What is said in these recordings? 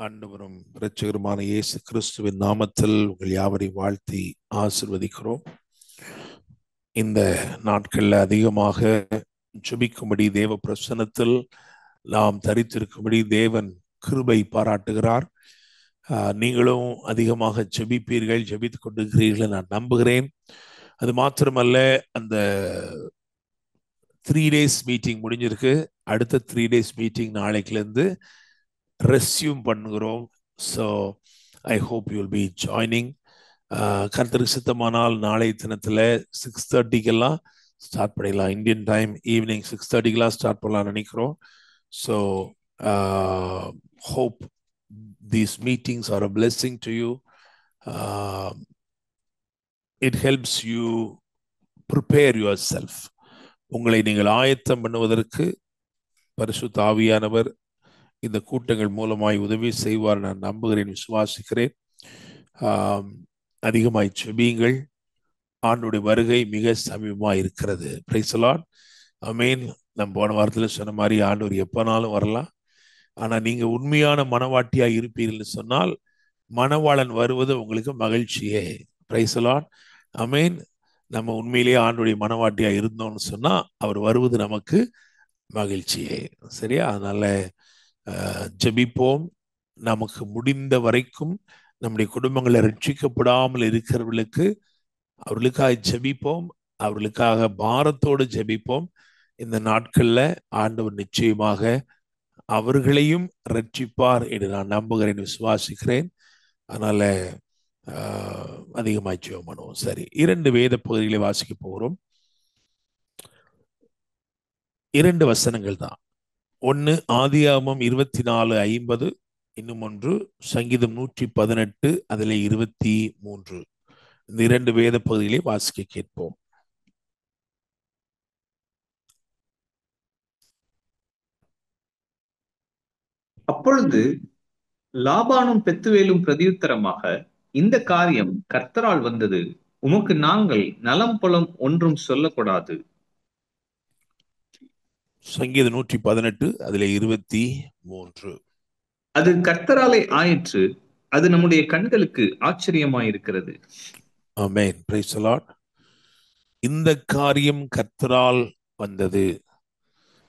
ஆண்டவரும் இரட்சகருமான இயேசு கிறிஸ்துவின் நாமத்தில் உங்கள் யாவரையும் வாழ்த்தி ஆசிர்வதிக்கிறோம். இந்த நாட்களில் அதிகமாக ஜெபிக்கும்படி, தேவ பிரசன்னத்தில் நாம் தரித்திருக்கும்படி தேவன் கிருபை பாராட்டுகிறார். நீங்களும் அதிகமாக ஜெபிப்பீர்கள், ஜெபித்து கொண்டிருக்கிறீர்கள் நான் நம்புகிறேன். அது மாத்திரமல்ல, அந்த 3 days மீட்டிங் முடிஞ்சிருக்கு. அடுத்த 3 days மீட்டிங் நாளைக்குலேருந்து ரெஸ்யூம் பண்ணுகிறோம். So I hope you will be joining. கர்த்தருக்கு சித்தமானால் நாளை தினத்தில் 6:30 ஸ்டார்ட் பண்ணிடலாம். இந்தியன் டைம் ஈவினிங் 6:30 ஸ்டார்ட் பண்ணலாம்னு நினைக்கிறோம். So hope these meetings are a blessing to you. It helps you prepare yourself. உங்களை நீங்கள் ஆயத்தம் பண்ணுவதற்கு பரிசுத்த ஆவியானவர் இந்த கூட்டங்கள் மூலமாய் உதவி செய்வார் நான் நம்புகிறேன், விசுவாசிக்கிறேன். அதிகமாய் செபியுங்கள். ஆண்டுடைய வருகை மிக சமீபமாக இருக்கிறது. Praise the Lord. ஆமென். நம்ம போன வாரத்தில் சொன்ன மாதிரி ஆண்டவர் எப்போனாலும் வரலாம். ஆனால் நீங்கள் உண்மையான மனவாட்டியாக இருப்பீர்கள்னு சொன்னால் மணவாளன் வருவது உங்களுக்கு மகிழ்ச்சியே. Praise the Lord. ஆமென். நம்ம உண்மையிலேயே ஆண்டுடைய மனவாட்டியாக இருந்தோம்னு சொன்னால் அவர் வருவது நமக்கு மகிழ்ச்சியே. சரியா? அதனால ஜெபிப்போம். நமக்கு முடிந்த வரைக்கும் நம்முடைய குடும்பங்களை ரட்சிக்கப்படாமல் இருக்கிறவர்களுக்கு அவர்களுக்காக ஜெபிப்போம். அவர்களுக்காக பாரத்தோடு ஜெபிப்போம். இந்த நாட்களில் ஆண்டவர் நிச்சயமாக அவர்களையும் ரட்சிப்பார் என்று நான் நம்புகிறேன், விசுவாசிக்கிறேன். அதனால அதிகமாக ஜெபம் பண்ணுவோம். சரி, 2 வேத பகுதிகளை வாசிக்க போகிறோம். 2 வசனங்கள் தான். ஒன்று ஆதியாகமம் 24:50, இன்னும் ஒன்று சங்கீதம் 118 அதில் 23. இந்த 2 வேத பகுதிகளை வாசிக்க கேட்போம். அப்பொழுது லாபானும் பெத்துவேலும் பிரதியுத்தரமாக, இந்த காரியம் கர்த்தரால் வந்தது, உமக்கு நாங்கள் நலம் புலம் ஒன்றும் சொல்லக்கூடாது. சங்கீதம் 118 அதில் 23. அது கர்த்தராலே ஆயிற்று, அது நம்முடைய கண்களுக்கு ஆச்சரியமாயிருக்கிறது. ஆமென். Price the Lord. இந்த காரியம் கர்த்தரால் வந்தது.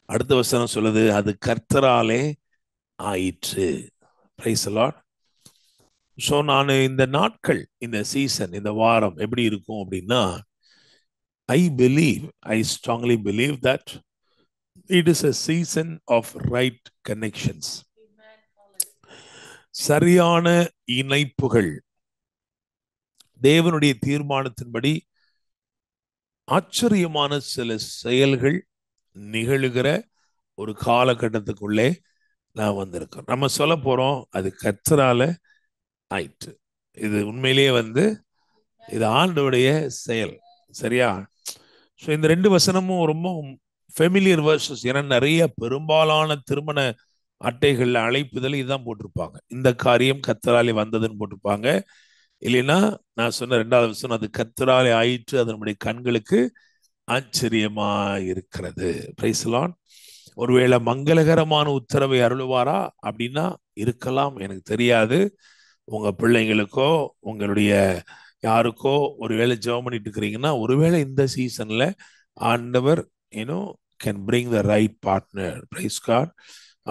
அடுத்த வசனம் சொல்லுது, அது கர்த்தராலே ஆயிற்று. Price the Lord. ஸோ நான் இந்த நாட்கள், இந்த சீசன், இந்த வாரம் எப்படி இருக்கும் அப்படின்னா, I strongly believe that it is a season of right connections. சரியான இணைப்புகள், தேவனுடைய தீர்மானத்தின்படி ஆச்சரியமான சில செயல்கள் நிகழுகிற ஒரு காலகட்டத்துக்குள்ளே நான் வந்திருக்கோம். நம்ம சொல்ல போறோம், அது கர்த்தரால ஆயிற்று. இது உண்மையிலேயே இது ஆண்டவருடைய செயல். சரியா? ஸோ இந்த 2 வசனமும் ரொம்ப ஃபெமிலியர் வேர்சஸ். ஏன்னா நிறைய பெரும்பாலான திருமண அட்டைகள்ல அழைப்புதல் இதுதான் போட்டிருப்பாங்க. இந்த காரியம் கர்த்தராலே வந்ததுன்னு போட்டிருப்பாங்க. இல்லைன்னா நான் சொன்ன 2வது வசனம், அது கர்த்தராலே ஆயிற்று, அது நம்முடைய கண்களுக்கு ஆச்சரியமா இருக்கிறது. Praise the Lord. ஒருவேளை மங்களகரமான உத்தரவை அருளுவாரா அப்படின்னா இருக்கலாம், எனக்கு தெரியாது. உங்க பிள்ளைங்களுக்கோ உங்களுடைய யாருக்கோ ஒருவேளை ஜெபம் பண்ணிட்டு இருக்கிறீங்கன்னா, ஒருவேளை இந்த சீசன்ல ஆண்டவர் can bring the right partner. Praise God.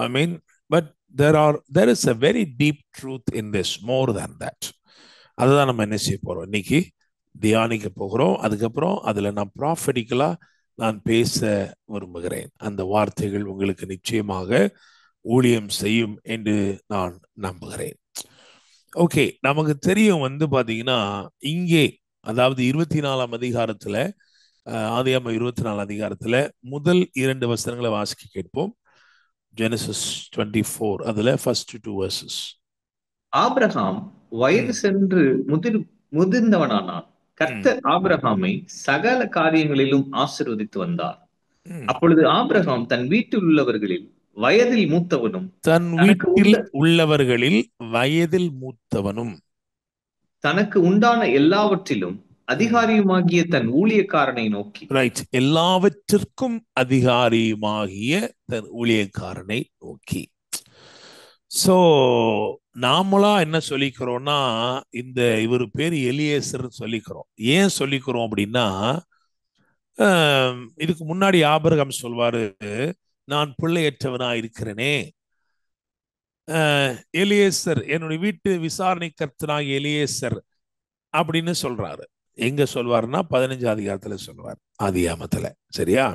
I mean, but there is a very deep truth in this, more than that. அதுதான் நம்ம என்ன செய்ய போறோம், இன்னைக்கு தியானிக்க போகிறோம். அதுக்கப்புறம் அதுல நான் ப்ராஃபெட்டிக்கலா நான் பேச விரும்புகிறேன். அந்த வார்த்தைகள் உங்களுக்கு நிச்சயமாக ஊழியம் செய்யும் என்று நான் நம்புகிறேன். ஓகே, நமக்கு தெரியும் பாத்தீங்கன்னா, இங்கே அதாவது 24ஆம் அதிகாரத்துல, ஆதியாகமம் 24 அதிகாரத்துல முதல் 2 வசனங்களை வாசிக்க கேட்போம். Genesis 24 அதுல first 2 verses. ஆபிரகாம் வயது சென்று முதிர்ந்தவனானான். கர்த்தர் ஆபிரகாமை சகல காரியங்களிலும் ஆசீர்வதித்து வந்தார். அப்பொழுது ஆபிரகாம் தன் வீட்டில் உள்ளவர்களில் வயதில் மூத்தவனும், தனக்கு உண்டான எல்லாவற்றிலும் அதிகாரியுமாகிய தன் ஊழியக்காரனை நோக்கி, ரைட், எல்லாவற்றிற்கும் அதிகாரியுமாகிய தன் ஊழியக்காரனை நோக்கி. சோ நாமளா என்ன சொல்லிக்கிறோம்னா, இவர் பேர் எலியேசர் சொல்லிக்கிறோம். ஏன் சொல்லிக்கிறோம் அப்படின்னா, இதுக்கு முன்னாடி ஆபிரகாம் சொல்வாரு, நான் பிள்ளையற்றவனா இருக்கிறேனே, எலியேசர் என்னுடைய வீட்டு விசாரணை கர்த்தனாகிய எலியேசர் அப்படின்னு சொல்றாரு. எங்க சொல்வாருன்னா 15 அதிகாரத்துல சொல்வார், ஆதியாமத்துல. சரியா?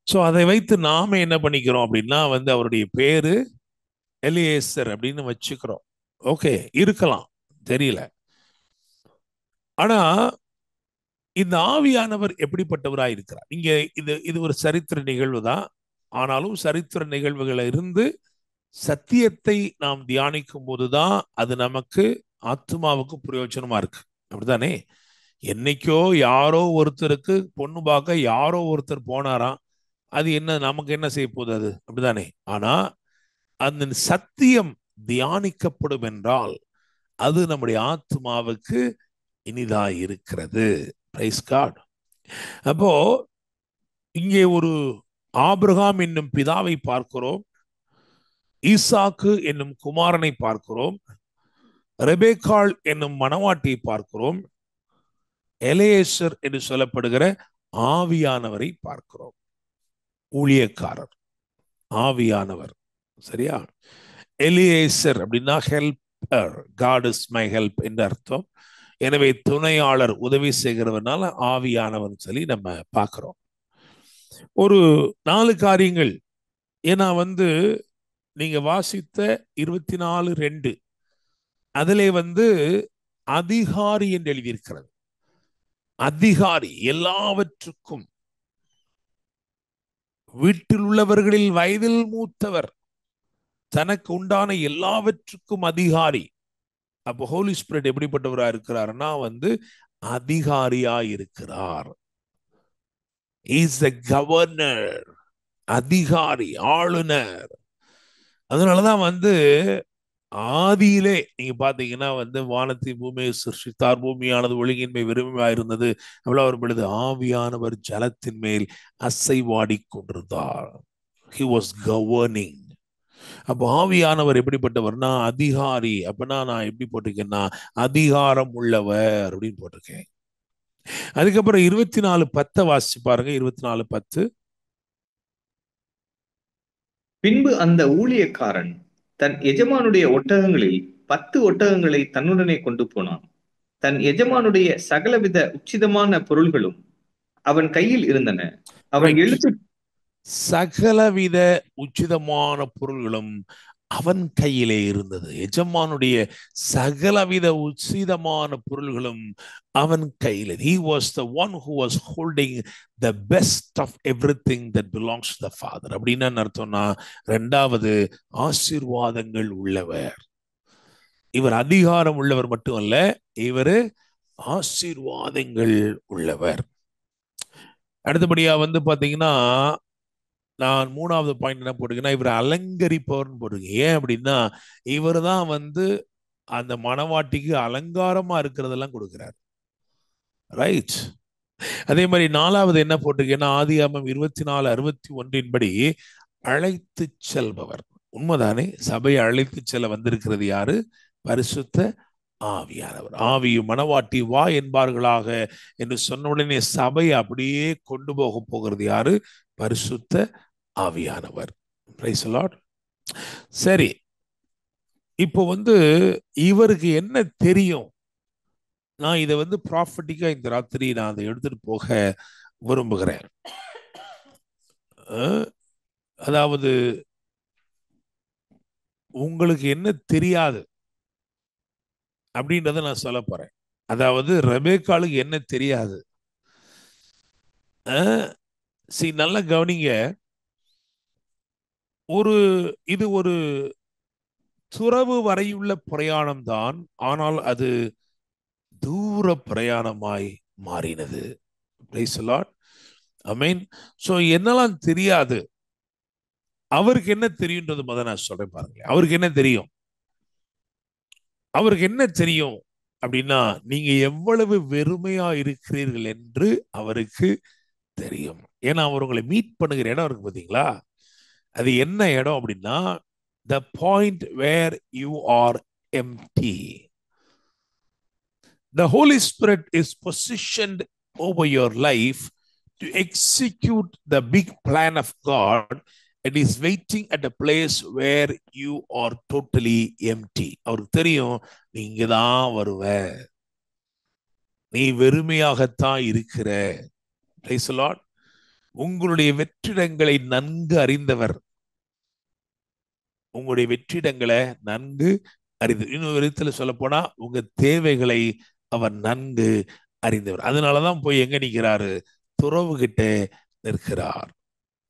சோ அதை வைத்து நாம என்ன பண்ணிக்கிறோம் அப்படின்னா அவருடைய பேரு எலியேசர் அப்படின்னு வச்சுக்கிறோம். ஓகே, இருக்கலாம், தெரியல. ஆனா இந்த ஆவியானவர் எப்படிப்பட்டவராய் இருக்கிறார்? இங்க இது ஒரு சரித்திர நிகழ்வு தான். ஆனாலும் சரித்திர நிகழ்வுகளை இருந்து சத்தியத்தை நாம் தியானிக்கும் போதுதான் அது நமக்கு ஆத்மாவுக்கு பிரயோஜனமா இருக்கு. அப்படித்தானே? என்னைக்கோ யாரோ ஒருத்தருக்கு பொண்ணு பார்க்க யாரோ ஒருத்தர் போனாராம். அது என்ன, நமக்கு என்ன செய்ய போகுது அது? அப்படித்தானே? ஆனா அந்த சத்தியம் தியானிக்கப்படும் என்றால் அது நம்முடைய ஆத்மாவுக்கு இனிதா இருக்கிறது. Praise God. அப்போ இங்கே ஒரு ஆபிரகாம் என்னும் பிதாவை பார்க்கிறோம், ஈசாக்கு என்னும் குமாரனை பார்க்கிறோம், ரெபேக்காள் என்னும் மணவாட்டியை பார்க்கிறோம், எலேசர் என்று சொல்லப்படுகிற ஆவியானவரை பார்க்கிறோம். ஊழியக்காரர், ஆவியானவர். சரியா? எலியேசர் அப்படின்னா helper, God is my help என்று அர்த்தம். எனவே துணையாளர், உதவி செய்கிறவனால ஆவியானவர் சொல்லி நம்ம பார்க்கிறோம். ஒரு 4 காரியங்கள். ஏன்னா நீங்க வாசித்த 24:2 அதிலே அதிகாரி என்று எழுதியிருக்கிறது. அதிகாரி, எல்லாவற்றுக்கும், வீட்டில் உள்ளவர்களில் வயதில் மூத்தவர், தனக்கு உண்டான எல்லாவற்றுக்கும் அதிகாரி. அப்போ ஹோலி ஸ்பிரிட் எப்படிப்பட்டவரா இருக்கிறார்னா அதிகாரியா இருக்கிறார். இஸ் a governor, அதிகாரி, ஆளுநர். அதனாலதான் ஆதியிலே நீங்க பாத்தீங்கன்னா வானத்தை பூமியை சிருஷ்டித்தார், பூமியானது ஒழுங்கின்மை விரும்பியா இருந்தது. அவ்வளவு ஒரு பொழுது ஆவியானவர் ஜலத்தின் மேல் அசைவாடி கொண்டிருந்தார். He was governing. அப்போ ஆவியானவர் எப்படிப்பட்டவர்னா அதிகாரி. அப்படின்னா நான் எப்படி போட்டிருக்கேன்னா அதிகாரம் உள்ளவர் அப்படின்னு போட்டிருக்கேன். அதுக்கப்புறம் 24:10 வாசிச்சு பாருங்க. 24:10. பின்பு அந்த ஊழியக்காரன் தன் எஜமானுடைய ஒட்டகங்களில் 10 ஒட்டகங்களை தன்னுடனே கொண்டு போனான். தன் எஜமானுடைய சகலவித உச்சிதமான பொருள்களும் அவன் கையில் இருந்தன. அவன் Right. எழுத்து சகலவித உச்சிதமான பொருள்களும் அவன் கையிலே இருந்தது. எஜமானுடைய சகலவித உச்சிதமான பொருள்களும் அவன் கையில். He was the one who was holding the best of everything that belongs to the Father. அப்படின்னா என்ன அர்த்தம்னா, 2வது ஆசீர்வாதங்கள் உள்ளவர். இவர் அதிகாரம் உள்ளவர் மட்டுமல்ல, இவர் ஆசீர்வாதங்கள் உள்ளவர். அடுத்தபடியா பாத்தீங்கன்னா, நான் 3வது பாயிண்ட் என்ன போட்டுக்கன்னா, இவர் அலங்கரிப்பவர்னு போட்டுருங்க. ஏன் அப்படின்னா இவர் தான் அந்த மணவாட்டிக்கு அலங்காரமா இருக்கிறதெல்லாம் கொடுக்கிறார். ரைட். அதே மாதிரி 4வது என்ன போட்டிருக்கேன்னா, ஆதியாகமம் 24:61 படி அழைத்து செல்பவர். உண்மைதானே? சபையை அழைத்து செல்ல வந்திருக்கிறது யாரு? பரிசுத்த ஆவியானவர். ஆவியும் மணவாட்டி வா என்பார்களாக என்று சொன்ன உடனே சபையை அப்படியே கொண்டு போகிறது யாரு? பரிசுத்த ஆவியானவர். Price the Lord. சரி, இப்போ இவருக்கு என்ன தெரியும்? நான் இதை ப்ராஃபட்டிக்கா இந்த ராத்திரி நான் அதை எடுத்துட்டு போக விரும்புகிறேன். அதாவது உங்களுக்கு என்ன தெரியாது அப்படின்றத நான் சொல்ல போறேன். அதாவது ரெபேக்காளுக்கு என்ன தெரியாது? நல்ல கவனிங்க. இது ஒரு துறவு வரையுள்ள பிரயாணம் தான், ஆனால் அது தூர பிரயாணமாய் மாறினது. Price the Lord. Amen. So என்னெல்லாம் தெரியாது, அவருக்கு என்ன தெரியும்ன்றது முதல்ல நான் சொல்றேன் பாருங்க. அவருக்கு என்ன தெரியும்? அவருக்கு என்ன தெரியும் அப்படின்னா, நீங்க எவ்வளவு வெறுமையா இருக்கிறீர்கள் என்று அவருக்கு தெரியும். ஏன்னா அவர் உங்களை மீட் பண்ணுகிற இடம் இருக்கு பாத்தீங்களா? அது என்ன இடம் அப்படின்னா, the point where you are empty. The Holy Spirit is positioned over your life to execute the big plan of God and is waiting at a place where you are totally empty. அவருக்கு தெரியும் நீ இங்கதான் வருவ, நீ வெறுமையாகத்தான் இருக்கிற. Praise the Lord. உங்களுடைய வெற்றிடங்களை நன்கு அறிந்தவர், உங்களுடைய வெற்றிடங்களை நன்கு அறிந்து, இன்னொரு விதத்தில் சொல்ல போனா உங்க தேவைகளை அவர் நன்கு அறிந்தவர். அதனாலதான் போய் எங்க நிற்கிறாரு? துறவு கிட்ட நிற்கிறார்.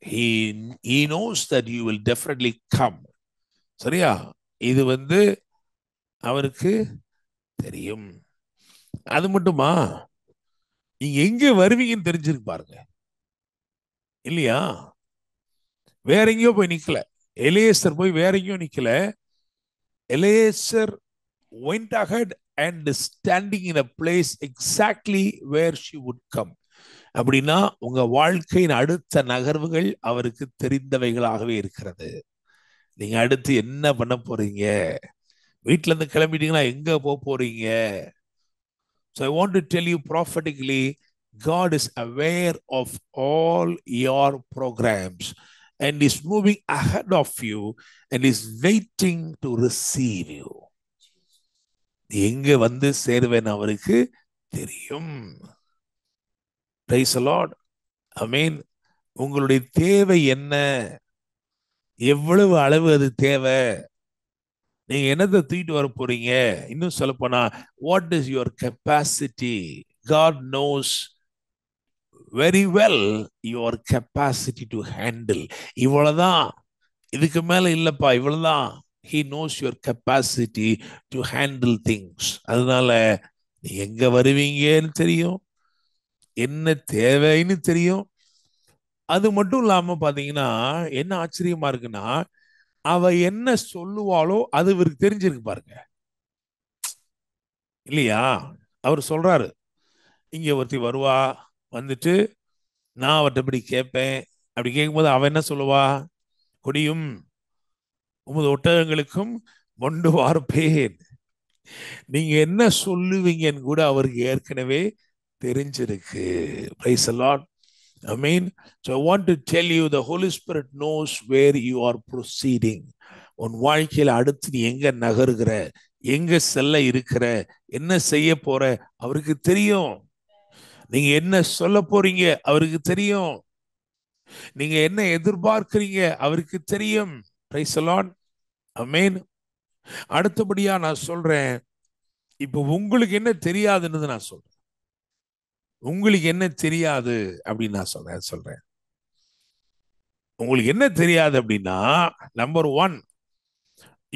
He knows that you will definitely come. சரியா? இது அவருக்கு தெரியும். அது மட்டுமா, நீங்க எங்க வருவீங்கன்னு தெரிஞ்சிருக்கு பாருங்க, இல்லையா? வேற எங்கேயோ போய் நிக்கல. எலியேசர் போய் வேற எங்கேயோ நிக்கல. Eliezer went ahead and standing in a place exactly where she would come. அப்படின்னா உங்க வாழ்க்கையின் அடுத்த நகர்வுகள் அவருக்கு தெரிந்தவைகளாகவே இருக்கிறது. நீங்க அடுத்து என்ன பண்ண போறீங்க, வீட்டுல இருந்து கிளம்பிட்டீங்கன்னா எங்க போக போறீங்க? So I want to tell you prophetically, God is aware of all your programs and is moving ahead of you and is waiting to receive you. எங்க சேருவேன் அவருக்கு தெரியும். Praise the Lord. Amen. உங்களுடைய தேவை என்ன? எவ்வளவு அளவு அது தேவை? நீங்க என்னத்தை தூக்கிட்டு வர போறீங்க? இன்னும் சொல்ல போனா, what is your capacity? God knows very well your capacity to handle. இவ்வளவுதான், இதுக்கு மேல இல்லப்பா, இவ்வளவுதான். He knows your capacity to handle things. அதனால நீ எங்க வருவீங்கன்னு தெரியும், என்ன தேவைன்னு தெரியும். அது மட்டும் இல்லாம பாத்தீங்கன்னா என்ன ஆச்சரியமா இருக்குன்னா, அவ என்ன சொல்லுவாளோ அது இவருக்கு தெரிஞ்சிருக்கு பாருங்க, இல்லையா? அவர் சொல்றாரு, இங்க ஒருத்தி வருவா, வந்துட்டு நான் அவர்கிட்ட இப்படி கேட்பேன். அப்படி கேட்கும்போது அவ என்ன சொல்லுவா? கொடியும் உமது ஒட்டகங்களுக்கும் கொண்டு வார்ப்பேன். நீங்க என்ன சொல்லுவீங்கன்னு கூட அவருக்கு ஏற்கனவே தெரிஞ்சிருக்கு. Praise the Lord. Amen. So I want to tell you, the Holy Spirit knows where you are proceeding. உன் வாழ்க்கையில அடுத்து நீ எங்க நகருகிற, எங்க செல்ல இருக்கிற, என்ன செய்ய போற அவருக்கு தெரியும். நீங்க என்ன சொல்ல போறீங்க அவருக்கு தெரியும். நீங்க என்ன எதிர்பார்க்கிறீங்க அவருக்கு தெரியும். Praise the Lord. Amen. அடுத்தபடியா நான் சொல்றேன், இப்போ உங்களுக்கு என்ன தெரியாதுன்னு நான் சொல்றேன். உங்களுக்கு என்ன தெரியாது அப்படின்னு நான் சொல்றேன். உங்களுக்கு என்ன தெரியாது அப்படின்னா, number 1,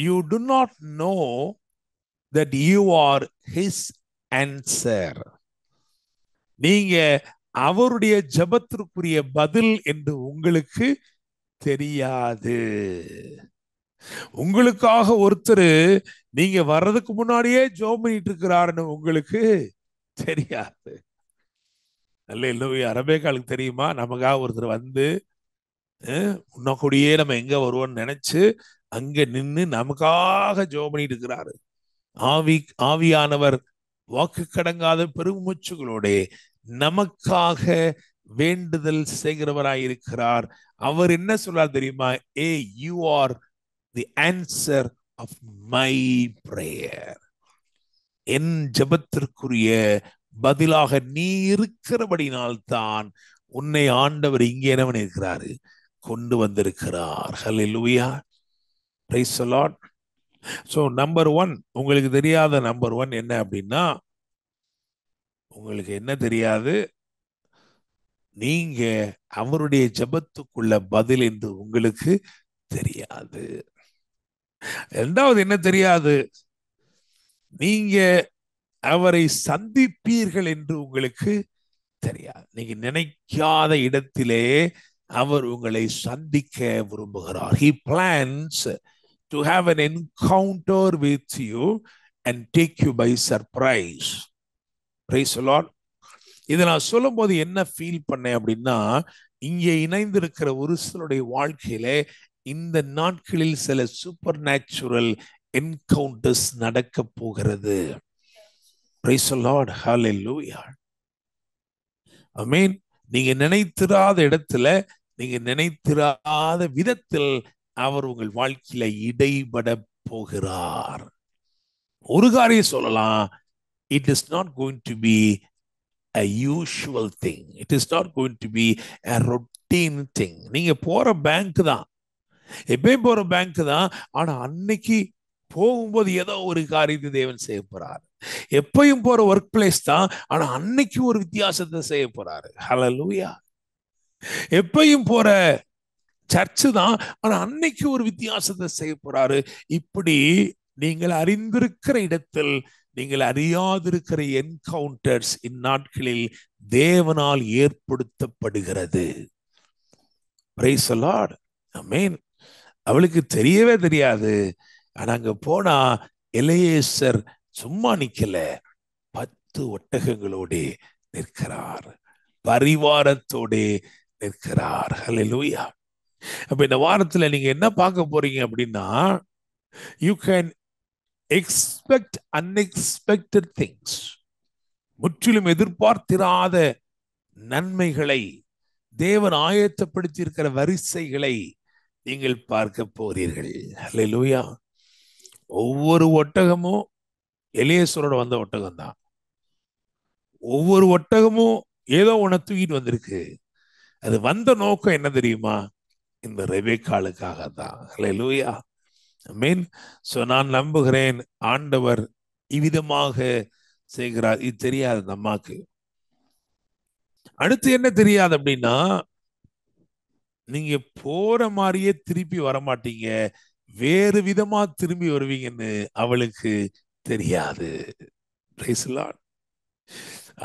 you do not know that you are his answer. நீங்க அவருடைய ஜெபத்திற்குரிய பதில் என்று உங்களுக்கு தெரியாது. உங்களுக்காக ஒருத்தர் நீங்க வர்றதுக்கு முன்னாடியே ஜெபம் பண்ணிட்டு இருக்கிறாருன்னு உங்களுக்கு தெரியாது. அல்லேலூயா. ரெபெக்காளுக்கு தெரியுமா, நமக்காக ஒருத்தர் உன்னக்கூடியே நம்ம எங்க வருவோம்னு நினைச்சு அங்க நின்று நமக்காக ஜெபம் பண்ணிட்டு இருக்கிறாரு. ஆவியானவர் வாக்கு கடங்காத பெருமூச்சுகளோட நமக்காக வேண்டுதல் செய்கிறவராயிருக்கிறார். அவர் என்ன சொல்றார் தெரியுமா? you are the answer of my prayer. என் ஜெபத்திற்குரிய பதிலாக நீ இருக்கிறபடினால்தான் உன்னை ஆண்டவர் இங்கே என்ன பண்ணியிருக்கிறாரு, கொண்டு வந்திருக்கிறார். Hallelujah. Praise the Lord. So number 1, உங்களுக்கு தெரியாத நம்பர் 1 என்ன அப்படின்னா, உங்களுக்கு என்ன தெரியாது? நீங்க அவருடைய ஜெபத்துக்குள்ள பதில் என்று உங்களுக்கு தெரியாது. இரண்டாவது என்ன தெரியாது? நீங்க அவரை சந்திப்பீர்கள் என்று உங்களுக்கு தெரியாது. நீங்க நினைக்காத இடத்திலே அவர் உங்களை சந்திக்க விரும்புகிறார். He plans to have an encounter with you and take you by surprise. Praise the Lord. இதை நான் சொல்லும் போது என்ன ஃபீல் பண்ணேன் அப்படின்னா, இங்கே இணைந்திருக்கிற ஒரு சிலருடைய வாழ்க்கையில இந்த நாட்களில் சில சூப்பர் நேச்சுரல் என்கவுண்டர்ஸ் நடக்க போகிறது. Praise the Lord. Hallelujah. ஆமென். நீங்க நினைத்திராத இடத்துல, நீங்க நினைத்திராத விதத்தில் அவர் உங்கள் வாழ்க்கையில இடைபட போகிறார். ஒரு காரியம் சொல்லலாம், it is not going to be a usual thing. It is not going to be a routine thing. நீங்க போற பேங்க் தான், எப்பயும் போற பேங்க் தான். ஆனா அன்னைக்கு போகும்போது ஏதோ ஒரு காரியத்தை தேவன் செய்ய போறார். எப்பயும் போற ஒர்க் பிளேஸ் தான், ஆனா அன்னைக்கு ஒரு வித்தியாசத்தை செய்ய போறாரு. ஹல்லேலூயா. எப்பயும் போற சர்ச்சு தான், ஆனா அன்னைக்கு ஒரு வித்தியாசத்தை செய்ய போறாரு. இப்படி நீங்கள் அறிந்திருக்கிற இடத்தில் நீங்கள் அறியாதிருக்கிற என்கவுண்டர்ஸ் இந்நாட்களில் தேவனால் ஏற்படுத்தப்படுகிறது. Praise the Lord. ஆமென். அவளுக்கு தெரியவே தெரியாது. ஆனா அங்க போனா எலியேசர் சும்மா நிக்கல, 10 ஒட்டகங்களோட நிற்கிறார், பரிவாரத்தோட நிற்கிறார். ஹல்லேலூயா. அப்ப இந்த வாரத்துல நீங்க என்ன பார்க்க போறீங்க அப்படின்னா, you can expect unexpected things. முற்றிலும் எதிர்பார்த்திராத நன்மைகளை, தேவன் ஆயத்தப்படுத்தி இருக்கிற வரிசைகளை நீங்கள் பார்க்க போறீர்கள். ஹல்லேலூயா. ஒவ்வொரு ஒட்டகமும் எலியேசரோட வந்த ஒட்டகம் தான். ஒவ்வொரு ஒட்டகமும் ஏதோ ஒன்ன தூக்கிட்டு வந்திருக்கு. அது வந்த நோக்கம் என்ன தெரியுமா? இந்த ரெபெக்காளுக்காக தான். ஹல்லேலூயா. ஆமென். சோ நான் நம்புகிறேன் ஆண்டவர் இவ்விதமாக செய்கிறார். இது தெரியாது அந்த அம்மாக்கு. அடுத்து என்ன தெரியாது அப்படின்னா, நீங்க போற மாதிரியே திருப்பி வரமாட்டீங்க, வேறு விதமா திரும்பி வருவீங்கன்னு அவளுக்கு தெரியாது. Praise the Lord.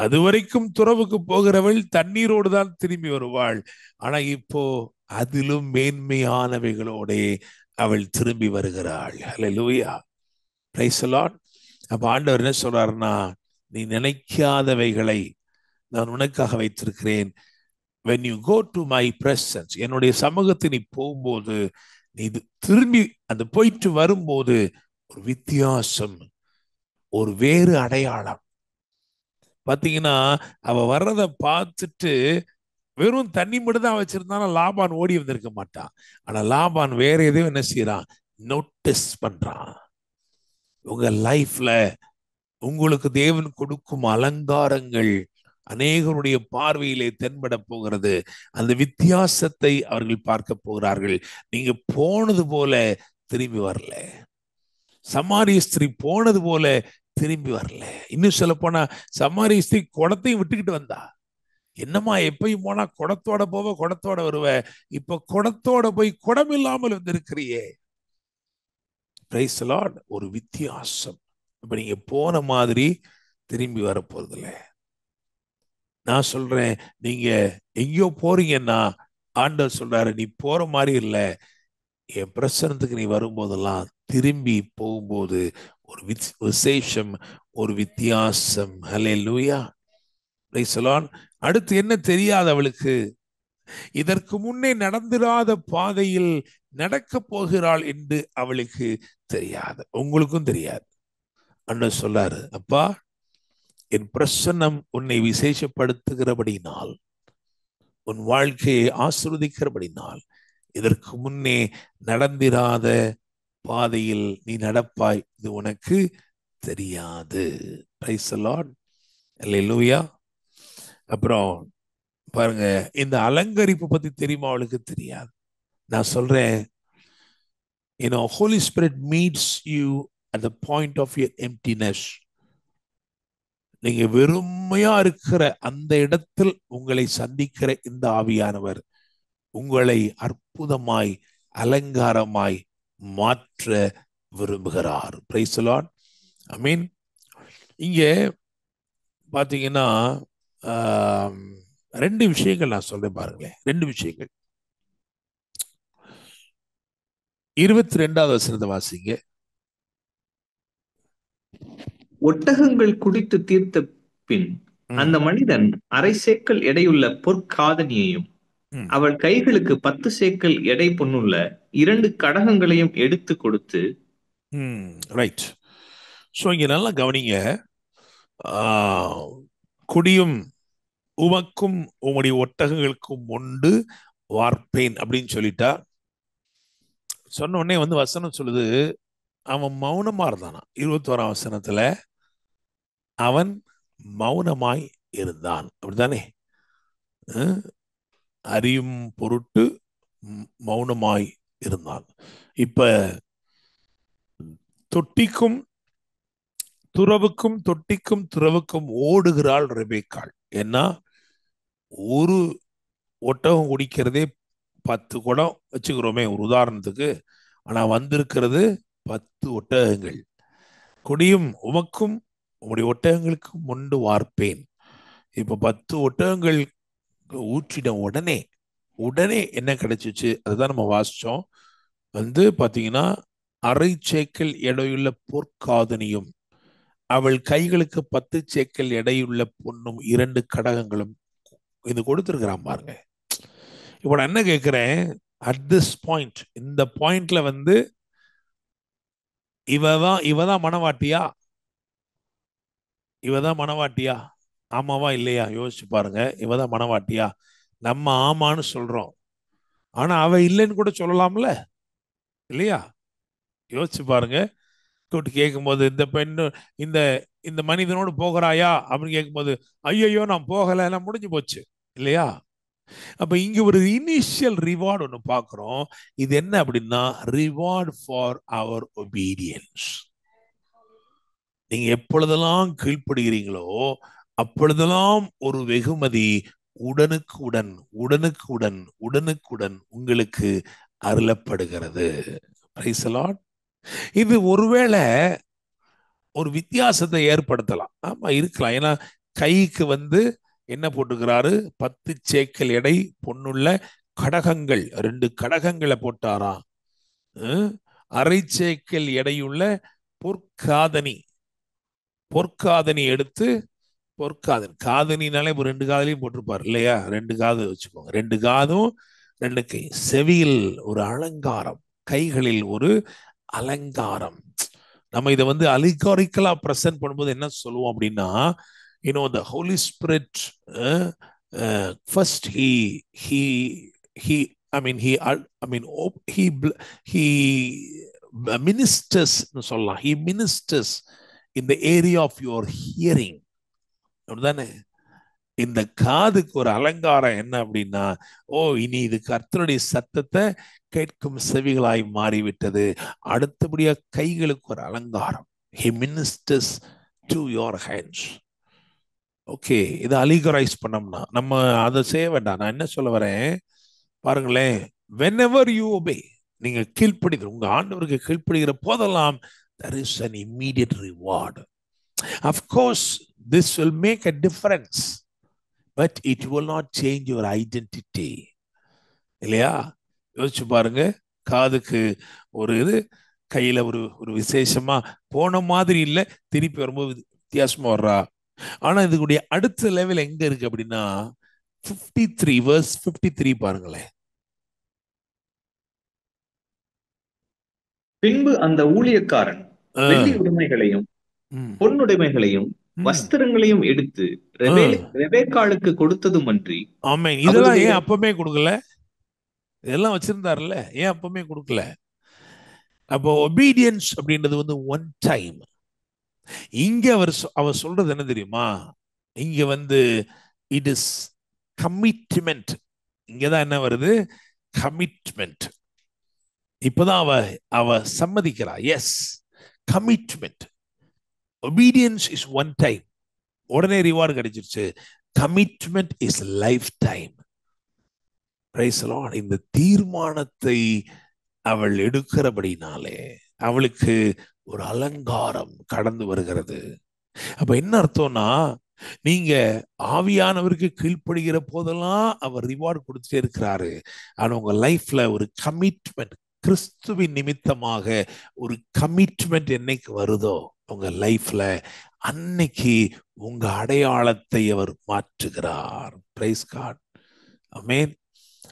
அதுவரைக்கும் துறவுக்கு போகிறவள் தண்ணீரோடு தான் திரும்பி வருவாள். ஆனா இப்போ அதிலும் மேன்மையானவைகளோட அவள் திரும்பி வருகிறாள். ஹல்லேலூயா. Praise the Lord. அப்ப ஆண்டவர் என்ன சொல்றாருன்னா, நீ நினைக்காதவைகளை நான் உனக்காக வைத்திருக்கிறேன். when you go to my presence, என்னுடைய சமூகத்தை நீ போகும்போது, நீ திரும்பி அந்த போயிட்டு வரும்போது ஒரு வித்தியாசம், ஒரு வேறு அடையாளம். பாத்தீங்கன்னா அவ வர்றத பார்த்துட்டு வெறும் தண்ணி மட்டும் தான் வச்சிருந்தாலும் லாபான் ஓடி வந்திருக்க மாட்டான். ஆனா லாபான் வேற எதையும் என்ன செய்யறான்? நோட்டீஸ் பண்றான். உங்க லைஃப்ல உங்களுக்கு தேவன் கொடுக்கும் அலங்காரங்கள் அநேகருடைய பார்வையிலே தென்பட போகிறது. அந்த வித்தியாசத்தை அவர்கள் பார்க்க போகிறார்கள். நீங்க போனது போல திரும்பி வரல. சமாரிய ஸ்திரீ போனது போல திரும்பி வரல. இன்னும் சொல்ல போனா சமாரிய ஸ்திரீ குடத்தையும் விட்டுக்கிட்டு வந்தா. என்னம்மா எப்பயும் போனா குடத்தோட போவ, குடத்தோட வருவ, இப்ப குடத்தோட போய் குடம் இல்லாமல் வந்திருக்கிறியே. Price the Lord. ஒரு வித்தியாசம். இப்ப நீங்க போன மாதிரி திரும்பி வர போறது இல்லை. நான் சொல்றேன், நீங்க எங்கேயோ போறீங்கன்னா ஆண்டவர் சொல்றாரு, நீ போற மாதிரி இல்ல, என் பிரசனத்துக்கு நீ வரும்போதெல்லாம் திரும்பி போகும்போது ஒரு விசேஷம், ஒரு வித்தியாசம். ஹல்லேலூயா. Praise the Lord. அடுத்து என்ன தெரியாது அவளுக்கு? இதற்கு முன்னே நடந்திராத பாதையில் நடக்க போகிறாள் என்று அவளுக்கு தெரியாது. உங்களுக்கும் தெரியாது. ஆண்டவர் சொல்றாரு, அப்பா என் பிரசன்னம் உன்னை விசேஷப்படுத்துகிறபடினால், உன் வாழ்க்கையை ஆசீர்வதிக்கிறபடினால், இதற்கு முன்னே நடந்திராத பாதையில் நீ நடப்பாய், இது உனக்கு தெரியாது. Praise the Lord. அல்லேலூயா. அப்புறம் பாருங்க, இந்த அலங்கரிப்பு பத்தி தெரியுமா? அவளுக்கு தெரியாது. நான் சொல்றேன், Holy Spirit meets you at the point of your emptiness. நீங்க வெறுமையா இருக்கிற அந்த இடத்தில் உங்களை சந்திக்கிற இந்த ஆவியானவர் உங்களை அற்புதமாய் அலங்காரமாய் மாற்ற விரும்புகிறார். Praise the Lord. ஆமென். இங்க பாத்தீங்கன்னா 2 விஷயங்கள் நான் சொல்றேன் பாருங்களேன். 2 விஷயங்கள். 22வது வசனத்தை வாசிங்க. ஒட்டகங்கள் குடித்து தீர்த்த பின் அந்த மனிதன் 1/2 சேக்கல் எடையுள்ள பொற்காதனியையும் ம். அவள் கைகளுக்கு 10 சேக்கல் எடை பொன்னுள்ள 2 கடகங்களையும் எடுத்து கொடுத்து, ரைட். ஸோ இங்க நல்லா கவனிங்க. ஆ, குடியும் உமக்கும் உம்முடைய ஒட்டகங்களுக்கும் உண்டு வார்ப்பேன் அப்படின்னு சொல்லிட்டா. சொன்ன உடனே வந்து வசனம் சொல்லுது, அவன் மௌனமா இருந்தானா. 21ஆம் வசனத்துல அவன் மௌனமாய் இருந்தான். அப்படித்தானே? அஹ், அறியும் பொருட்டு மௌனமாய் இருந்தான். இப்ப தொட்டிக்கும் தொட்டிக்கும் ஓடுகிறாள் ரெபேக்காள். ஏன்னா ஒரு ஒட்டகம் குடிக்கிறதே 10 குடம் வச்சுக்கிறோமே ஒரு உதாரணத்துக்கு. ஆனா வந்திருக்கிறது 10 ஒட்டகங்கள். கொடியும் உமக்கும் உம்முடைய ஒட்டகங்களுக்கும் உண்டு வார்ப்பேன். இப்ப 10 ஒட்டகங்கள் ஊற்றின உடனே உடனே என்ன கிடைச்சிச்சு? அதுதான் நம்ம வாசிச்சோம். வந்து பாத்தீங்கன்னா, அரை சேக்கல் எடையுள்ள பொற்காதனியும் அவள் கைகளுக்கு 10 சேக்கல் எடையுள்ள பொன்னும் 2 கடகங்களும் இது கொடுத்துருக்கிறான் பாருங்க. இப்போ நான் என்ன கேட்கிறேன், அட் திஸ் பாயிண்ட், இந்த பாயிண்ட்ல வந்து இவதான் மனவாட்டியா? இவதான் மனவாட்டியா? ஆமாவா இல்லையா? யோசிச்சு பாருங்க. இவதான் மனவாட்டியா? நம்ம ஆமான்னு சொல்றோம், ஆனா அவ இல்லைன்னு கூட சொல்லலாம்ல, இல்லையா? யோசிச்சு பாருங்க. கூட்டு கேட்கும்போது இந்த பெண்ணு இந்த இந்த மனிதனோடு போகிறாயா அப்படின்னு கேட்கும்போது, ஐயோ நான் போகல, நான் முடிஞ்சு போச்சு, இல்லையா? அப்ப இங்க ஒரு இனிஷியல் ரிவார்டு ஒன்று பார்க்கிறோம். இது என்ன அப்படின்னா, ரிவார்ட் ஃபார் அவர் ஒபீடியன்ஸ். நீங்க எப்பொழுதெல்லாம் கீழ்ப்படுகிறீங்களோ அப்பொழுதெல்லாம் ஒரு வெகுமதி உடனுக்குடன் உடனுக்குடன் உடனுக்குடன் உங்களுக்கு அருளப்படுகிறது. Praise the Lord. இது ஒருவேளை ஒரு வித்தியாசத்தை ஏற்படுத்தலாம். ஆமா, இருக்கலாம். ஏன்னா கைக்கு வந்து என்ன போட்டுக்கிறாரு? 10 சேக்கல் எடை பொன்னுள்ள கடகங்கள், 2 கடகங்களை போட்டாராம். அரை சேக்கல் எடையுள்ள பொற்காதனி எடுத்து, காதனினாலே இப்போ 2 காதலையும் போட்டிருப்பார் இல்லையா? 2 காது வச்சுக்கோங்க. 2 காதும் 2 கை. செவியில் ஒரு அலங்காரம், கைகளில் ஒரு அலங்காரம். நம்ம இதை வந்து அலிகாரிக்கலா பிரசன்ட் பண்ணும்போது என்ன சொல்லுவோம் அப்படின்னா, the Holy Spirit, first he I mean he ministers சொல்லலாம். he ministers in the area of your hearing. அப்படிதானே? இந்த காதுக்கு ஒரு அலங்காரம் என்ன அப்படின்னா, இனி இது கர்த்தருடைய சத்தத்தை கேட்கும் செவிகளாய் மாறிவிட்டது. அடுத்தபடியா கைகளுக்கு ஒரு அலங்காரம். he ministers to your hands. Okay, இதை அலிகரைஸ் பண்ணோம்னா நம்ம அதை செய்ய வேண்டாம். நான் என்ன சொல்ல வரேன் பாருங்களேன். whenever you obey, நீங்க கீழ்ப்படிது, உங்க ஆண்டவருக்கு கீழ்ப்படுகிற போதெல்லாம் there is an immediate reward. Of course this will make a difference, but it will not change your identity. இல்லையா? யோசிச்சு பாருங்க. காதுக்கு ஒரு இது, கையில ஒரு விசேஷமா போன மாதிரி இல்லை, திருப்பி வரும்போது வித்தியாசமா வர்றா. ஆனா இதுக்குடைய அடுத்த லெவல் எங்க இருக்கு அப்படின்னா 53 verse 53 பாருங்களேன். பின்பு அந்த ஊழியக்காரன் வெள்ளி உடைமைகளையும் பொன்னுடைமைகளையும் வஸ்திரங்களையும் எடுத்து ரெபேக்காளுக்கு கொடுத்ததுமன்றி. ஆமென். இதெல்லாம் ஏன் அப்பமே கொடுக்கல? இதெல்லாம் வச்சிருந்தாருல்ல, ஏன் அப்பமே கொடுக்கல? அப்போ ஒபீடியன்ஸ் அப்படின்றது வந்து ஒன் டைம். இங்க அவர் சொல்றது என்ன தெரியுமா? இங்க வந்து இட் இஸ் கமிட்மெண்ட். இங்கதான் என்ன வருது? கமிட்மெண்ட். இப்பதான் அவ சம்மதிக்கிறா. Yes, commitment. Obedience is one time, உடனே ரிவார்டு கிடைச்சிருச்சு. Commitment is lifetime. Praise the Lord. இந்த தீர்மானத்தை அவள் எடுக்கிறபடினாலே அவளுக்கு ஒரு அலங்காரம் கடந்து வருகிறது. அப்ப என்ன அர்த்தம்னா, நீங்க ஆவியானவருக்கு கீழ்ப்படுகிற போதெல்லாம் அவர் ரிவார்டு கொடுத்துட்டே இருக்கிறாரு. ஆனா உங்க லைஃப்ல ஒரு கமிட்மெண்ட், கிறிஸ்துவின் நிமித்தமாக ஒரு கமிட்மெண்ட் என்னைக்கு வருதோ உங்க லைஃப்ல, அன்னைக்கு உங்க அடையாளத்தை அவர் மாற்றுகிறார். Praise God. ஆமென்.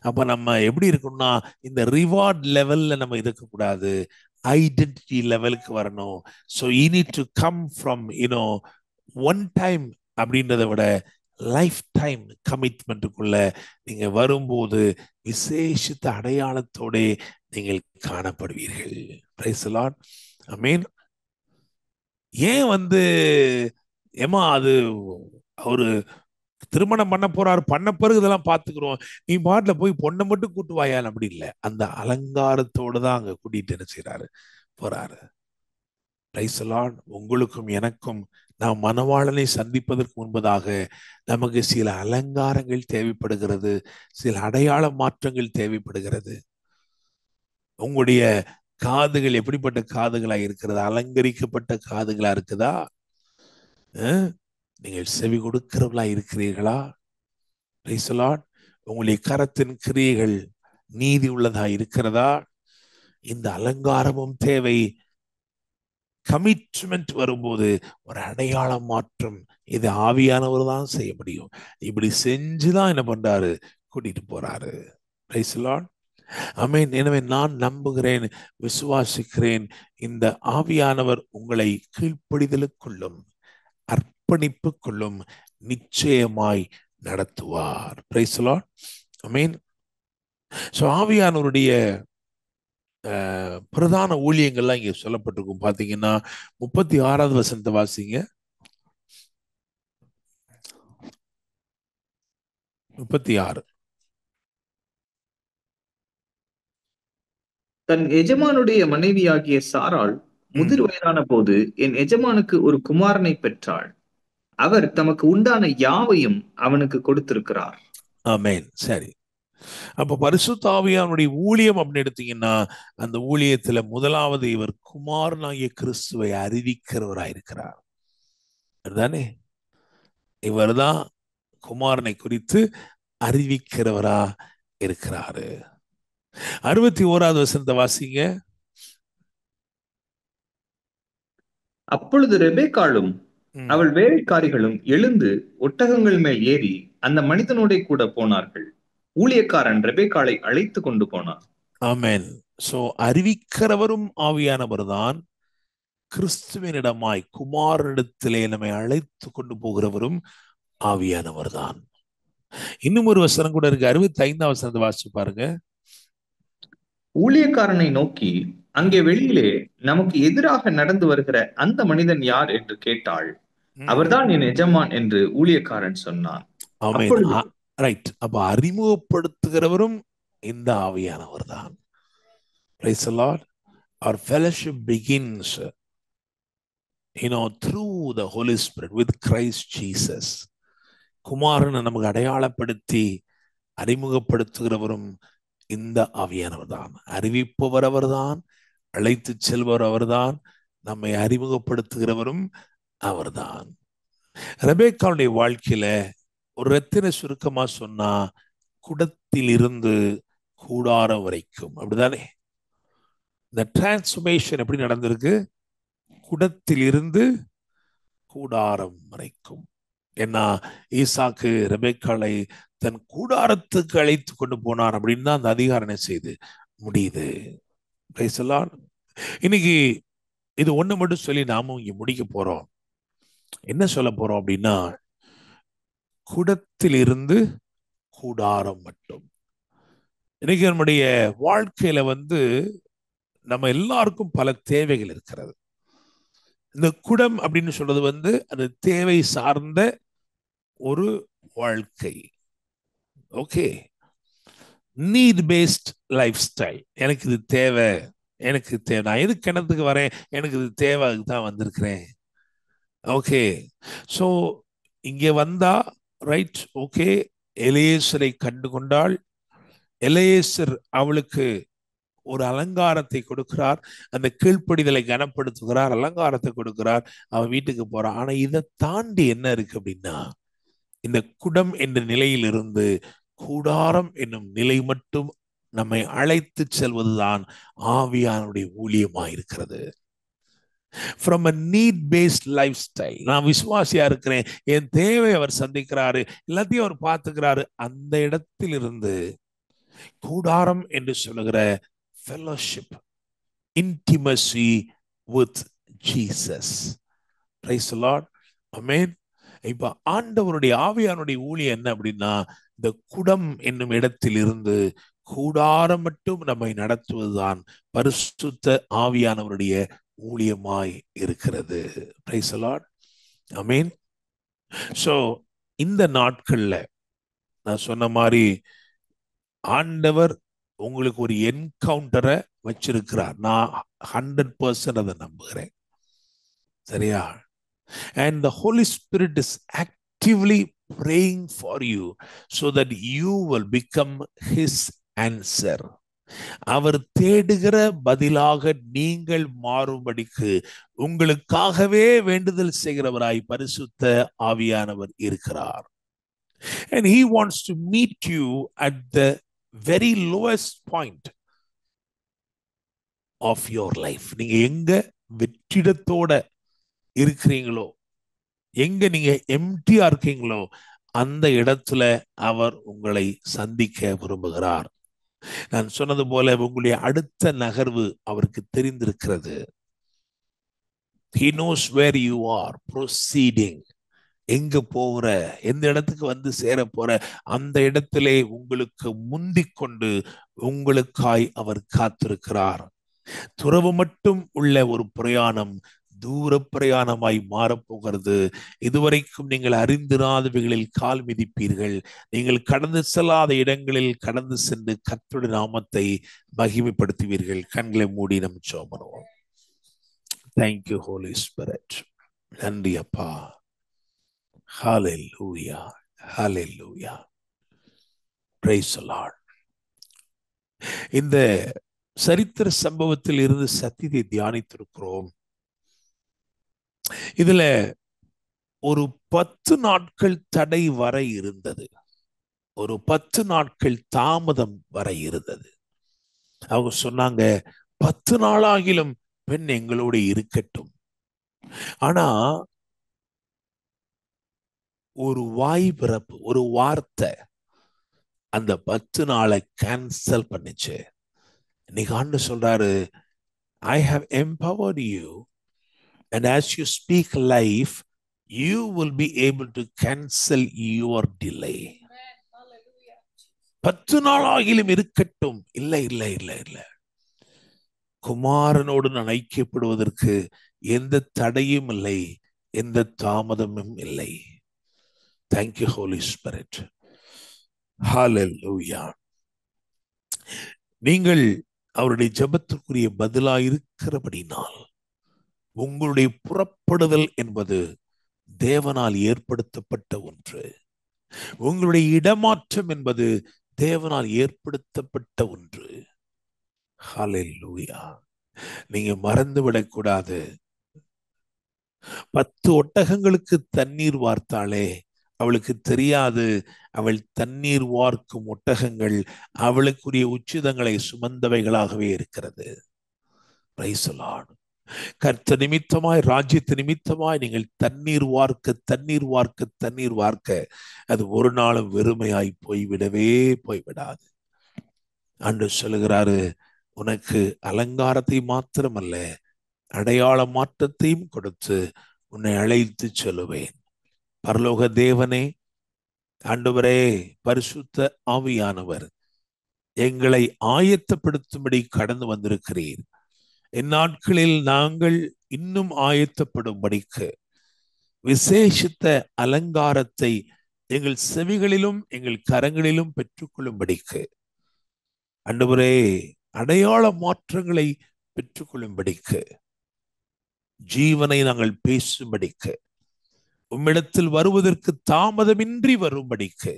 அப்ப நம்ம எப்படி இருக்கணும்னா இந்த ரிவார்ட் லெவல்ல நம்ம இருக்கக்கூடாது, ஐடென்டிட்டி லெவலுக்கு வரணும். So you need to come from one time அப்படின்றத விட லைஃப் டைம் கமிட்மெண்ட்டுக்குள்ள நீங்க வரும்போது விசேஷித்த அடையாளத்தோட நீங்கள் காணப்படுவீர்கள். Price the Lord. ஆமென். ஏன் ஏமா அது அவரு திருமணம் பண்ண போறாரு, பண்ண பிறகு இதெல்லாம் பார்த்துக்கிறோம், நீ பாட்டில் போய் பொண்ணை மட்டும் கூட்டு வாயான் அப்படி இல்லை. அந்த அலங்காரத்தோடு தான் அங்க கூட்டிட்டு என்ன செய்யறாரு, போறாரு. Praise the Lord. உங்களுக்கும் எனக்கும் நாம் மணவாளனை சந்திப்பதற்கு முன்பதாக நமக்கு சில அலங்காரங்கள் தேவைப்படுகிறது, சில அடையாள மாற்றங்கள் தேவைப்படுகிறது. உங்களுடைய காதுகள் எப்படிப்பட்ட காதுகளா இருக்கிறது? அலங்கரிக்கப்பட்ட காதுகளா இருக்குதா? நீங்கள் செவி கொடுக்கிறவர்களா இருக்கிறீர்களா? Price the Lord. உங்களுடைய கரத்தின் கிரியைகள் நீதி உள்ளதா இருக்கிறதா? இந்த அலங்காரமும் தேவை. கமிட்மெண்ட் வரும்போது ஒரு அடையாள மாற்றம் இது ஆவியானவர் தான் செய்ய முடியும். இப்படி செஞ்சுதான் என்ன பண்றாரு, கூட்டிட்டு போறாரு. Praise the Lord. ஆமென். எனவே நான் நம்புகிறேன், விசுவாசிக்கிறேன், இந்த ஆவியானவர் உங்களை கீழ்ப்படிதலுக்குள்ளும் அர்ப்பணிப்புக்குள்ளும் நிச்சயமாய் நடத்துவார். Price the Lord. Amen. So ஆவியானவருடைய பிரதான ஊழியங்கள்லாம் இங்க சொல்லப்பட்டிருக்கும். பாத்தீங்கன்னா 36வது வசனத்தை வாசிங்க. 36. தன் எஜமானுடைய மனைவியாகிய சாராள் முதிர் வயதான போது என் எஜமானுக்கு ஒரு குமாரனை பெற்றாள். அவர் தமக்கு உண்டான யாவையும் அவனுக்கு கொடுத்திருக்கிறார். ஆமென். சரி. அப்ப பரிசுத்த ஆவியானுடைய ஊழியம் அப்படின்னு எடுத்தீங்கன்னா, அந்த ஊழியத்துல முதலாவது இவர் குமாரனாகிய கிறிஸ்துவை அறிவிக்கிறவராயிருக்கிறார். அதுதானே, இவர் தான் குமாரனை குறித்து அறிவிக்கிறவரா இருக்கிறாரு. 61வது வசனத்தை வாசிங்க. அப்பொழுது ரெபேக்காளும் அவள் வேலைக்காரிகளும் எழுந்து ஒட்டகங்கள் மேல் ஏறி அந்த மனிதனோட கூட போனார்கள். ஊழியக்காரன் ரெபேக்காளை அழைத்து கொண்டு போனான். ஆமென். சோ அறிவிக்கிறவரும் ஆவியானவர் தான், கிறிஸ்துவனிடமாய் குமாரனிடத்திலே நம்மை அழைத்து கொண்டு போகிறவரும் ஆவியானவர் தான். இன்னும் ஒரு வசனம் கூட இருக்கு. 65வது வசனத்தை வாசிச்சு பாருங்க. ஊழியக்காரனை நோக்கி, அங்கே வெளியிலே நமக்கு எதிராக நடந்து வருகிற அந்த மனிதன் யார் என்று கேட்டாள். அவர்தான் என் எஜமான் என்று ஊழியக்காரன் சொன்னான். ரைட். அப்ப அறிமுகப்படுத்துகிறவரும் இந்த ஆவியானவர் தான். Praise the Lord. Our fellowship begins through the Holy Spirit with Christ Jesus. குமாரனை நமக்கு அடையாளப்படுத்தி அறிமுகப்படுத்துகிறவரும் இந்த ஆவியானவர் தான். அறிவிப்பவர் அவர்தான், அழைத்து செல்வர் அவர்தான், நம்மை அறிமுகப்படுத்துகிறவரும் அவர்தான். ரெபேக்காளுடைய வாழ்க்கையில ஒரு ரத்தின சுருக்கமா சொன்னா, குடத்தில் இருந்து கூடாரம் வரைக்கும். அப்படிதானே? இந்த டிரான்ஸ்ஃபர்மேஷன் எப்படி நடந்திருக்கு? குடத்தில் இருந்து கூடாரம் வரைக்கும். ஏன்னா ஈசாக்கு ரெபேக்காளை தன் கூடாரத்துக்கு அழைத்து கொண்டு போனார் அப்படின்னு தான் அந்த அதிகாரம் செய்து முடியுது. இன்னைக்கு இது ஒண்ணு மட்டும் சொல்லி நாமும் இங்க முடிக்க போறோம். என்ன சொல்ல போறோம் அப்படின்னா, குடத்தில் இருந்து கூடாரம் மட்டும். இன்னைக்கு நம்முடைய வாழ்க்கையில நம்ம எல்லாருக்கும் பல தேவைகள் இருக்கிறது. இந்த குடம் அப்படின்னு சொல்றது அது தேவை சார்ந்த ஒரு வாழ்க்கை. Okay, need based lifestyle. எனக்கு இது தேவை, எனக்கு தேவை, நான் எது கிணத்துக்கு வரேன், எனக்கு இது தேவை, அதுக்கு தான் வந்திருக்கிறேன். ஓகே, ஸோ இங்கே வந்தா ரைட், ஓகே, எலியேசரை கண்டு கொண்டாள். எலியேசர் அவளுக்கு ஒரு அலங்காரத்தை கொடுக்கிறார், அந்த கீழ்ப்படிதலை கனப்படுத்துகிறார், அலங்காரத்தை கொடுக்கிறார், அவன் வீட்டுக்கு போறான். ஆனா இதை தாண்டி என்ன இருக்கு அப்படின்னா, இந்த குடம் என்ற நிலையிலிருந்து கூடாரம் என்னும் நிலை மட்டும் நம்மை அழைத்து செல்வதுதான் ஆவியானுடைய ஊழியமாயிருக்கிறது. From a need based lifestyle. நான் விசுவாசியா இருக்கிறேன், என் தேவை அவர் சந்திக்கிறாரு, எல்லாத்தையும் அவர் பார்த்துக்கிறாரு, அந்த இடத்திலிருந்து கூடாரம் என்று சொல்லுகிற fellowship, intimacy with Jesus. Praise the Lord. Amen. இப்ப ஆண்டவருடைய ஆவியானுடைய ஊழியம் என்ன அப்படின்னா, இந்த குடம் என்னும் இடத்தில் இருந்து கூடாரம் மட்டும் நம்மை நடத்துவதுதான் பரிசுத்த ஆவியானவருடைய ஊழியமாய் இருக்கிறது. Praise the Lord. Amen. So இந்த நாட்கள்ல நான் சொன்ன மாதிரி ஆண்டவர் உங்களுக்கு ஒரு என்கவுண்டரை வச்சிருக்கிறார். நான் 100% அதை நம்புகிறேன். சரியா? And the Holy Spirit is actively praying for you so that you will become His answer. அவர் தேடுகிற பதிலாக நீங்கள் மாறும்படிக்கு உங்களுக்காகவே வேண்டுதல் செய்கிறவராய் பரிசுத்த ஆவியானவர் இருக்கிறார். And He wants to meet you at the very lowest point of your life. நீங்க எங்க வெற்றிடத்தோட இருக்கிறீங்களோ, எங்க நீங்க எம்டியா இருக்கீங்களோ, அந்த இடத்துல அவர் உங்களை சந்திக்க விரும்புகிறார். நான் சொன்னது போல உங்களுடைய அடுத்த நகர்வு அவருக்கு தெரிந்திருக்கிறது. He knows where you are proceeding. எங்க போகிற, எந்த இடத்துக்கு வந்து சேர போற, அந்த இடத்திலே உங்களுக்கு முந்திக் கொண்டு உங்களுக்காய் அவர் காத்திருக்கிறார். துறவு மட்டும் உள்ள ஒரு பிரயாணம் தூர பிரயாணமாய் மாறப்போகிறது. இதுவரைக்கும் நீங்கள் அறிந்திராதவைகளில் கால் மிதிப்பீர்கள். நீங்கள் கடந்து செல்லாத இடங்களில் கடந்து சென்று கர்த்தருடைய நாமத்தை மகிமைப்படுத்துவீர்கள். கண்களை மூடி நம் ஜெபம் பண்ணுவோம். Thank you holy spirit. நன்றி அப்பா. Hallelujah, hallelujah. Praise the Lord. இந்த சரித்திர சம்பவத்தில் இருந்து சத்தியத்தை தியானித்திருக்கிறோம். இதுல ஒரு 10 நாட்கள் தடை வர இருந்தது, ஒரு 10 நாட்கள் தாமதம் வர இருந்தது. அவங்க சொன்னாங்க, 10 நாளாகிலும் பெண் எங்களோட இருக்கட்டும். ஆனா ஒரு வாய் பிறப்பு, ஒரு வார்த்தை அந்த 10 நாளை கேன்சல் பண்ணிச்சு. இன்னைக்கு ஆண்டவர் சொல்றாரு, I have empowered you, and as you speak life, you will be able to cancel your delay. 10 நாளாகிலும் இருக்கட்டும். இல்லை இல்லை இல்லை இல்லை, குமாரனோடு நான் ஐக்கியப்படுவதற்கு எந்த தடையும் இல்லை, எந்த தாமதமும் இல்லை. Thank you Holy Spirit. Hallelujah. நீங்கள் அவருடைய ஜெபத்திற்குரிய பதிலாயிருக்கிறபடினால் உங்களுடைய புறப்படுதல் என்பது தேவனால் ஏற்படுத்தப்பட்ட ஒன்று. உங்களுடைய இடமாற்றம் என்பது தேவனால் ஏற்படுத்தப்பட்ட ஒன்று. ஹல்லேலூயா. நீங்க மறந்துவிடக்கூடாது. 10 ஒட்டகங்களுக்கு தண்ணீர் வார்த்தாளே, அவளுக்கு தெரியாது அவள் தண்ணீர் வார்க்கும் ஒட்டகங்கள் அவளுக்குரிய உச்சிதங்களை சுமந்தவைகளாகவே இருக்கிறது. Praise the Lord. கர்த்தர் நிமித்தமாய், ராஜ்யத்து நிமித்தமாய் நீங்கள் தண்ணீர் வார்க்க தண்ணீர் வார்க்க தண்ணீர் வார்க்க அது ஒரு நாளும் வெறுமையாய் போய்விடாது. ஆண்டவர் சொல்லுகிறாரு, உனக்கு அலங்காரத்தை மாத்திரமல்ல அடையாள மாற்றத்தையும் கொடுத்து உன்னை அழைத்து சொல்லுவேன். பரலோக தேவனே, ஆண்டவரே, பரிசுத்த ஆவியானவர் எங்களை ஆயத்தப்படுத்தும்படி கடந்து வந்திருக்கிறீர். இந்நாட்களில் நாங்கள் இன்னும் ஆயத்தப்படும்படிக்கு விசேஷித்த அலங்காரத்தை எங்கள் செவிகளிலும் எங்கள் கரங்களிலும் பெற்றுக்கொள்ளும்படிக்கு, ஆண்டவரே, அடையாள மாற்றங்களை பெற்றுக்கொள்ளும்படிக்கு, ஜீவனை நாங்கள் பேசும்படிக்கு, உம்மிடத்தில் வருவதற்கு தாமதமின்றி வரும்படிக்கு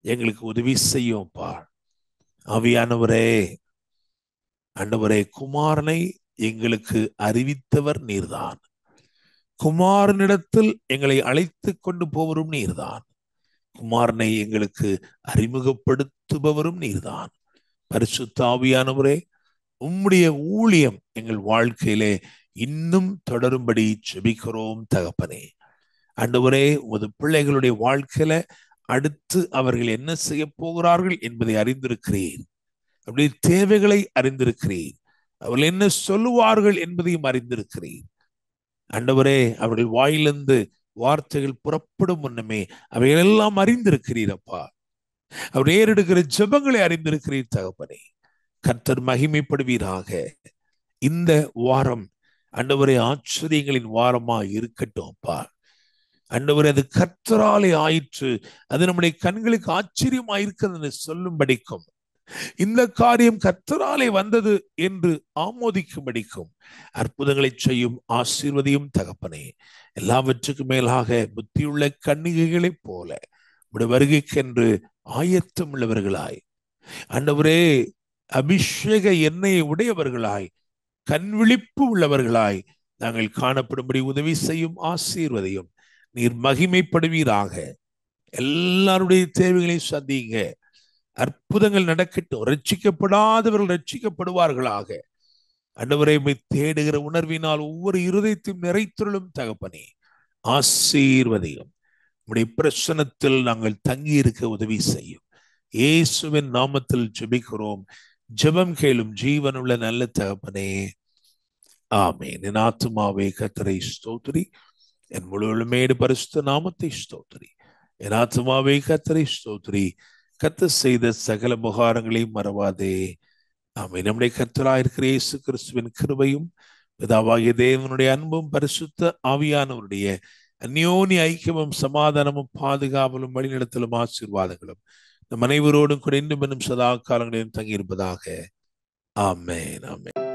எங்களுக்கு உதவி செய்யும்பா. ஆவியானவரே, ஆண்டவரே, குமாரனை எங்களுக்கு அறிவித்தவர் நீர்தான். குமாரனிடத்தில் எங்களை அழைத்து கொண்டு போவரும் நீர்தான். குமாரனை எங்களுக்கு அறிமுகப்படுத்துபவரும் நீர்தான். பரிசுத்த ஆவியானவரே, உம்முடைய ஊழியம் எங்கள் வாழ்க்கையிலே இன்னும் தொடரும்படி ஜெபிக்கிறோம் தகப்பனே. ஆண்டவரே, உமது பிள்ளைகளுடைய வாழ்க்கையில அடுத்து அவர்கள் என்ன செய்ய போகிறார்கள் என்பதை அறிந்திருக்கிறீர். அப்படி தேவைகளை அறிந்திருக்கிறீர். அவர்கள் என்ன சொல்லுவார்கள் என்பதையும் அறிந்திருக்கிறீர். ஆண்டவரே, அவர்கள் வாயிலிருந்து வார்த்தைகள் புறப்படும் முன்னமே அவைகளெல்லாம் அறிந்திருக்கிறீர் அப்பா. அவர் ஏறெடுக்கிற ஜெபங்களை அறிந்திருக்கிறீர் தகப்பனே. கர்த்தர் மகிமைப்படுவீராக. இந்த வாரம் ஆண்டவரே ஆச்சரியங்களின் வாரமா இருக்கட்டும் அப்பா. ஆண்டவரே, அது கர்த்தராலே ஆயிற்று, அது நம்முடைய கண்களுக்கு ஆச்சரியமா இருக்கிறது சொல்லும்படிக்கும், இந்த காரியம் கர்த்தராலே வந்தது என்று ஆமோதிக்கும்படிக்கும் அற்புதங்களை செய்யும் ஆசீர்வதியும் தகப்பனே. எல்லாவற்றுக்கும் மேலாக புத்தியுள்ள கன்னிகைகளைப் போல உடைய வருகைக்கென்று ஆயத்தம் உள்ளவர்களாய், ஆண்டவரே அபிஷேக எண்ணெயை உடையவர்களாய், கண்விழிப்பு உள்ளவர்களாய் நாங்கள் காணப்படும்படி உதவி செய்யும் ஆசீர்வதியும். நீர் மகிமைப்படுவீராக. எல்லாருடைய தேவைகளை சந்திங்க. அற்புதங்கள் நடக்கட்டும். ரட்சிக்கப்படாதவர்கள் ரட்சிக்கப்படுவார்களாக. ஆண்டவரை தேடுகிற உணர்வினால் ஒவ்வொரு இருதயத்தையும் நிறைத்துள்ளும் தகப்பனே. ஆசீர்வதியும். உம்முடைய பிரசன்னத்தில் நாங்கள் தங்கி இருக்க உதவி செய்யும். இயேசுவின் நாமத்தில் ஜெபிக்கிறோம். ஜெபம் கேளும் ஜீவனுள்ள நல்ல தகப்பனே, ஆமென். என் ஆத்துமாவே கர்த்தரை ஸ்தோத்திரி, என் முழுவதுமேடு பரிசுத்த நாமத்தை ஸ்தோத்திரி. என் ஆத்துமாவே கர்த்தரை ஸ்தோத்திரி, கர்த்தர் செய்த சகல உபகாரங்களையும் மறவாதே. ஆமென். நம்முடைய கர்த்தராயிருக்கிற இயேசு கிறிஸ்துவின் கிருபையும் பிதாவாகிய தேவனுடைய அன்பும் பரிசுத்த ஆவியானவருடைய அந்யோன்ய ஐக்கியமும் சமாதானமும் பாதுகாவலும் வழிநடத்தலும் ஆசீர்வாதங்களும் நம் அனைவரோடும் கூட இன்னும் இன்னும் சதா காலங்களிலும் தங்கியிருப்பதாக. ஆமென். ஆமென்.